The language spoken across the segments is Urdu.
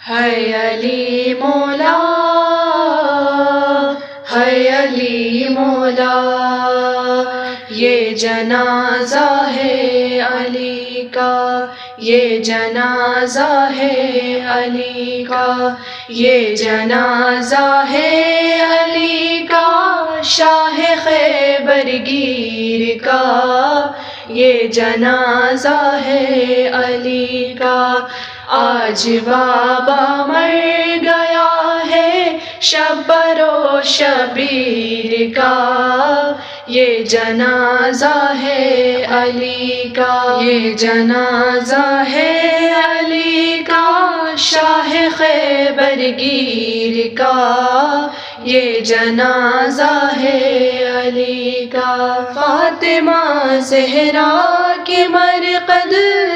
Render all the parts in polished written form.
ہے علی مولا، ہے علی مولا، یہ جنازہ ہے علی کا، یہ جنازہ ہے علی کا، یہ جنازہ ہے علی کا، شاہ خیبر گیر کا، یہ جنازہ ہے علی کا۔ آج بابا مر گیا ہے شبر و شبیر کا، یہ جنازہ ہے علی کا، یہ جنازہ ہے علی کا، شاہ خیبر گیر کا، یہ جنازہ ہے علی کا۔ فاطمہ زہرا کے مرقد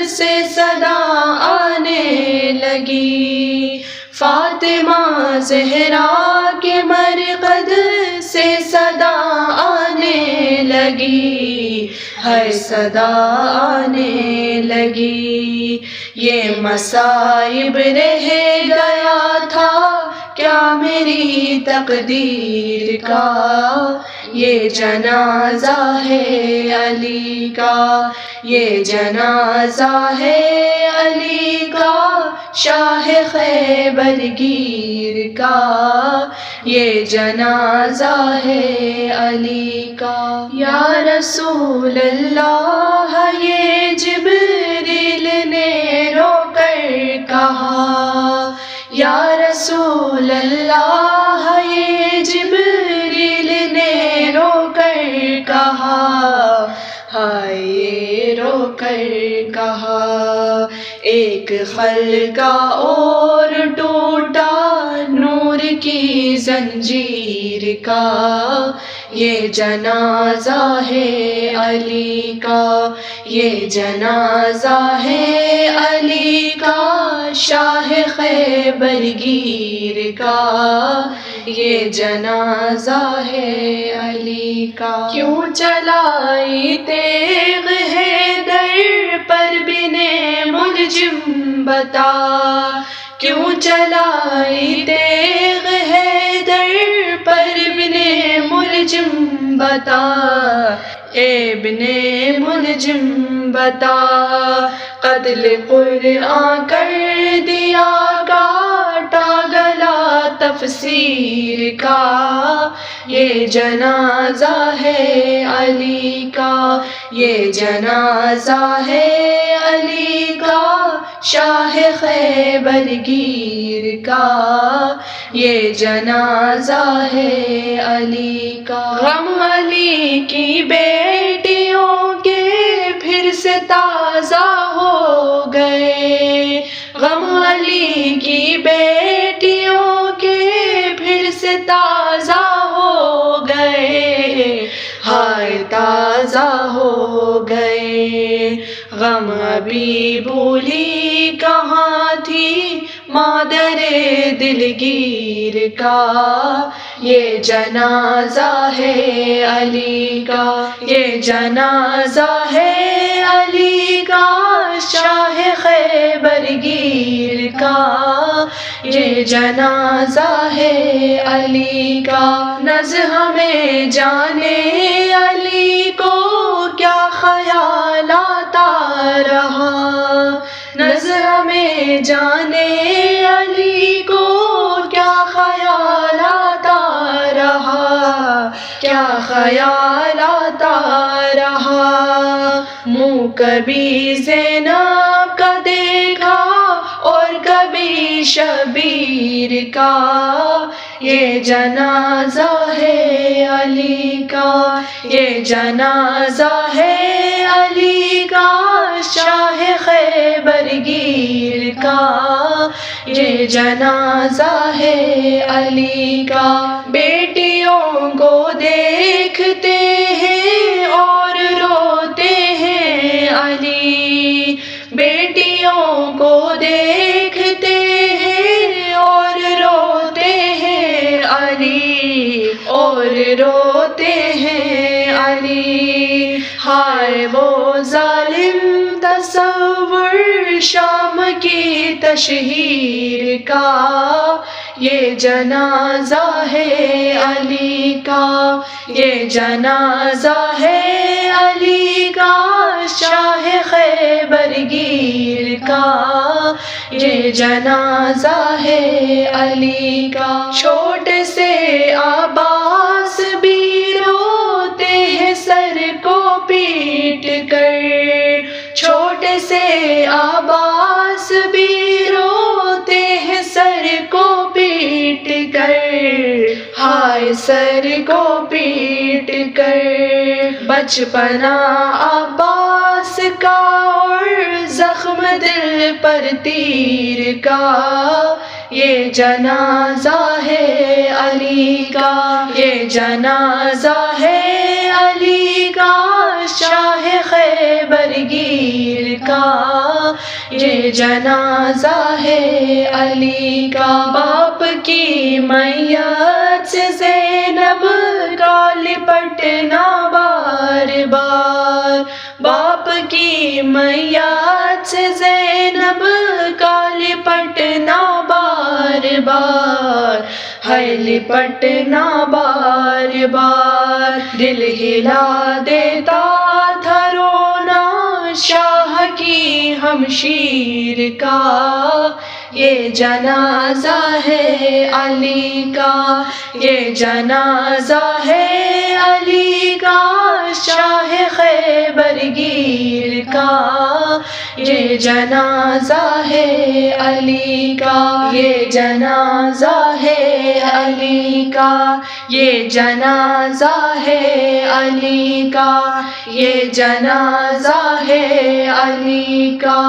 سے صدا آنے لگی، فاطمہ زہرا کے مرقد سے صدا آنے لگی، ہر صدا آنے لگی۔ یہ مصائب رہ گیا تھا کیا میری تقدیر کا، یہ جنازہ ہے علی کا، یہ جنازہ ہے علی کا، شاہ خیبر گیر کا، یہ جنازہ ہے علی کا۔ یا رسول اللہ یہ جبریل نے رو کر کہا، یا رسول اللہ یہ جبریل نے رو کر کہا، ہائے رو کر کہا، ایک خلقہ اور ٹوٹا نور کی زنجیر کا، یہ جنازہ ہے علی کا، یہ جنازہ ہے علی کا، شاہ خیبر گیر کا، یہ جنازہ ہے علی کا۔ کیوں چلائی تیغ حیدر پر بن ملجم بتا، کیوں چلائی تیغ حیدر پر بن ملجم بتا، اے بن ملجم بتا، قتل قرآن کر دیا کاٹا گلا تفسیر کا، یہ جنازہ ہے علی کا، یہ جنازہ ہے علی کا، شاہ خیبر گیر کا، یہ جنازہ ہے علی کا۔ غم علی کی بیٹیوں کے پھر سے تازہ ہو گئے، غم علی کی بیٹیوں کے پھر سے تازہ ہو گئے، ہائے تازہ ہو گئے۔ غم ابھی بھولی کہاں تھی مادر دلگیر کا، یہ جنازہ ہے علی کا، یہ جنازہ ہے علی کا، شاہ خیبر گیر کا، یہ جنازہ ہے علی کا۔ نزح میں جانے علی کو کیا خیال آتا رہا، نزح میں جانے علی کو کیا خیال آتا رہا، کیا خیال آتا رہا، منہ کبھی زینب کا دیکھا اور کبھی شبیر کا، یہ جنازہ ہے علی کا، یہ جنازہ ہے علی کا، شاہ خیبر گیر کا، یہ جنازہ ہے علی کا۔ بیٹیوں کو دیکھتے ہیں اور روتے ہیں علی، بیٹیوں کو دیکھتے ہیں اور روتے ہیں علی، اور روتے ہیں علی، ہائے وہ ظالم تصور شام کی تشہیر کا، یہ جنازہ ہے علی کا، یہ جنازہ ہے علی کا، شاہ خیبر گیر کا، یہ جنازہ ہے علی کا۔ چھوٹے سے عباس بھی روتے ہیں سر کو پیٹ کر، چھوٹے سے عباس بھی روتے ہیں سر کو پیٹ کر، ہائے سر کو پیٹ کر۔ بچپنا عباس کا اور زخم دل پر تیر کا، یہ جنازہ ہے علی کا، یہ جنازہ ہے علی کا، شاہ خیبر گیر کا، یہ جنازہ ہے علی کا۔ باپ کی میت سے زینب کا لپٹنا بار بار، باپ کی میت سے زینب کا لپٹنا بار بار، ہے لپٹنا بار بار۔ دل ہلا دیتا تھا رونا شاہ کی ہمشیر کا، یہ جنازہ ہے علی کا، یہ جنازہ ہے علی کا، شاہ خیبر گیر کا، یہ جنازہ ہے علی کا، یہ جنازہ ہے علی کا، یہ جنازہ ہے علی کا، یہ جنازہ ہے علی کا۔